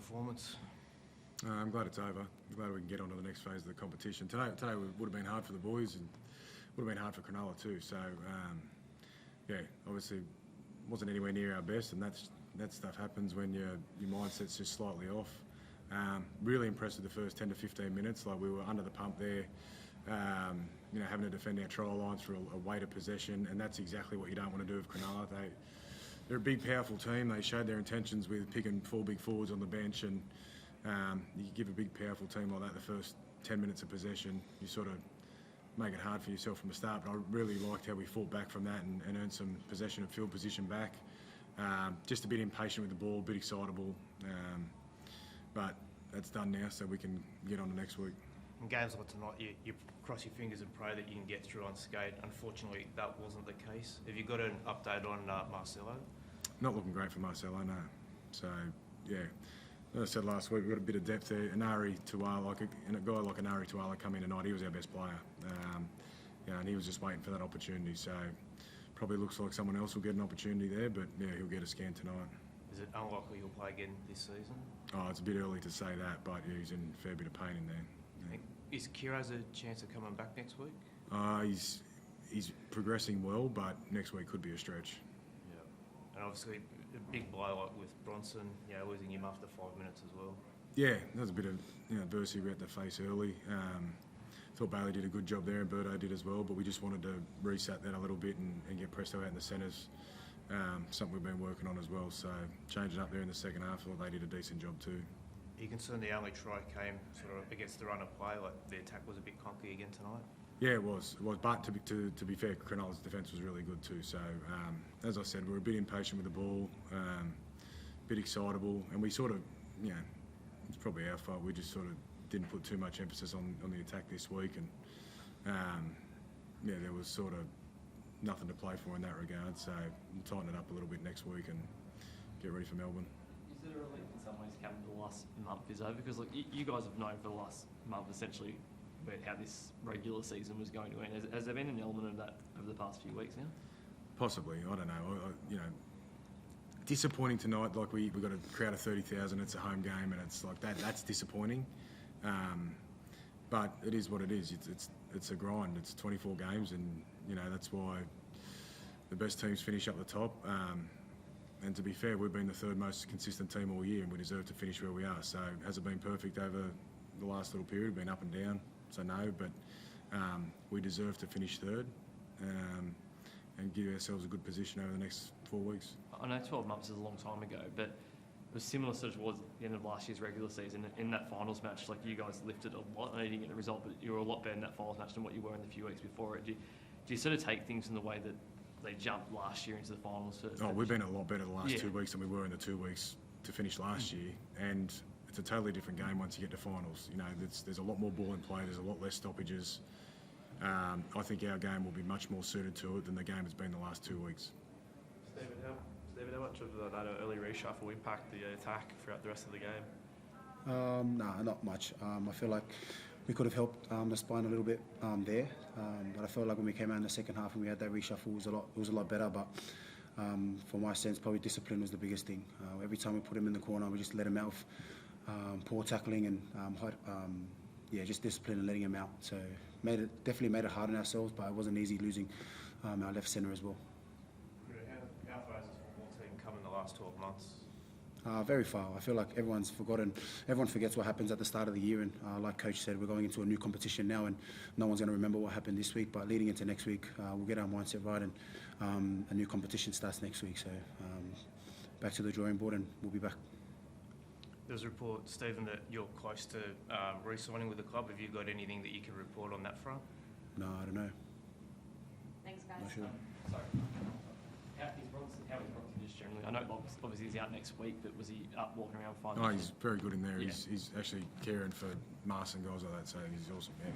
performance? I'm glad it's over. I'm glad we can get on to the next phase of the competition. Today would have been hard for the boys and would have been hard for Cronulla too. So, yeah, obviously wasn't anywhere near our best, and that stuff happens when your mindset's just slightly off. Really impressed with the first 10 to 15 minutes. Like, we were under the pump there, having to defend our try lines for a weight of possession, and that's exactly what you don't want to do with Cronulla. They're a big, powerful team. They showed their intentions with picking 4 big forwards on the bench, and you give a big, powerful team like that the first 10 minutes of possession, you sort of make it hard for yourself from the start. But I really liked how we fought back from that and earned some possession and field position back. Just a bit impatient with the ball, a bit excitable, but that's done now, so we can get on to next week. In games like tonight, you cross your fingers and pray that you can get through unscathed. Unfortunately, that wasn't the case. Have you got an update on Marcelo? Not looking great for Marcelo, no. So, yeah. As I said last week, we've got a bit of depth there. Anari Tuala, and a guy like Anari Tuala come in tonight, he was our best player. And he was just waiting for that opportunity. So, probably looks like someone else will get an opportunity there, but yeah, he'll get a scan tonight. Is it unlikely he'll play again this season? Oh, it's a bit early to say that, but yeah, he's in a fair bit of pain in there. Yeah. Is Kiro's a chance of coming back next week? He's progressing well, but next week could be a stretch. Yeah, and obviously a big blow like with Bronson, losing him after 5 minutes as well. Yeah, that was a bit of adversity we had to face early. Thought Bailey did a good job there and Birdo did as well, but we just wanted to reset that a little bit and get Presto out in the centres. Something we've been working on as well, so changing up there in the second half, I thought they did a decent job too. Are you concerned the only try came sort of against the run of play, like the attack was a bit clunky again tonight? Yeah, it was. But to be fair, Cronulla's defence was really good too. So, as I said, we were a bit impatient with the ball, a bit excitable, and we sort of, it's probably our fault. We just sort of didn't put too much emphasis on the attack this week, and there was sort of nothing to play for in that regard. So we'll tighten it up a little bit next week and get ready for Melbourne. Is there a relief in some ways, Cameron, the last month is over? Because you guys have known for the last month essentially about how this regular season was going to end. Has there been an element of that over the past few weeks now? Possibly, I don't know. Disappointing tonight. Like we got a crowd of 30,000. It's a home game, and it's like that. That's disappointing. But it is what it is. It's a grind. It's 24 games, and that's why the best teams finish up the top. And to be fair, we've been the third most consistent team all year, and we deserve to finish where we are. So has it been perfect over the last little period? Been up and down, so no. But we deserve to finish third and give ourselves a good position over the next 4 weeks. I know 12 months is a long time ago, but it was similar sort of towards the end of last year's regular season. In that finals match, like, you guys lifted a lot. I know you didn't get the result, but you were a lot better in that finals match than what you were in the few weeks before it. Do you sort of take things in the way that they jumped last year into the finals? We've been a lot better the last 2 weeks than we were in the 2 weeks to finish last year, and it's a totally different game once you get to finals. There's a lot more ball in play, there's a lot less stoppages. I think our game will be much more suited to it than the game has been the last 2 weeks. Stephen, how much of that early reshuffle impact the attack throughout the rest of the game? No, not much. I feel like we could have helped the spine a little bit there, but I felt like when we came out in the second half and we had that reshuffle, it was a lot better. But for my sense, probably discipline was the biggest thing. Every time we put him in the corner, we just let him out of poor tackling and just discipline and letting him out. So definitely made it hard on ourselves, but it wasn't easy losing our left centre as well. How far has this football team come in the last 12 months? Very far. I feel like everyone's forgotten. Everyone forgets what happens at the start of the year, and like Coach said, we're going into a new competition now, and no one's going to remember what happened this week. But leading into next week, we'll get our mindset right, and a new competition starts next week. So back to the drawing board, and we'll be back. There's a report, Stephen, that you're close to re-signing with the club. Have you got anything that you can report on that front? No, I don't know. Thanks, guys. Not sure. Sorry. How is Bronson just generally? I know obviously he's out next week, but was he up walking around fine? He's very good in there. Yeah. He's actually caring for Mars and guys like that, so he's awesome. Yeah.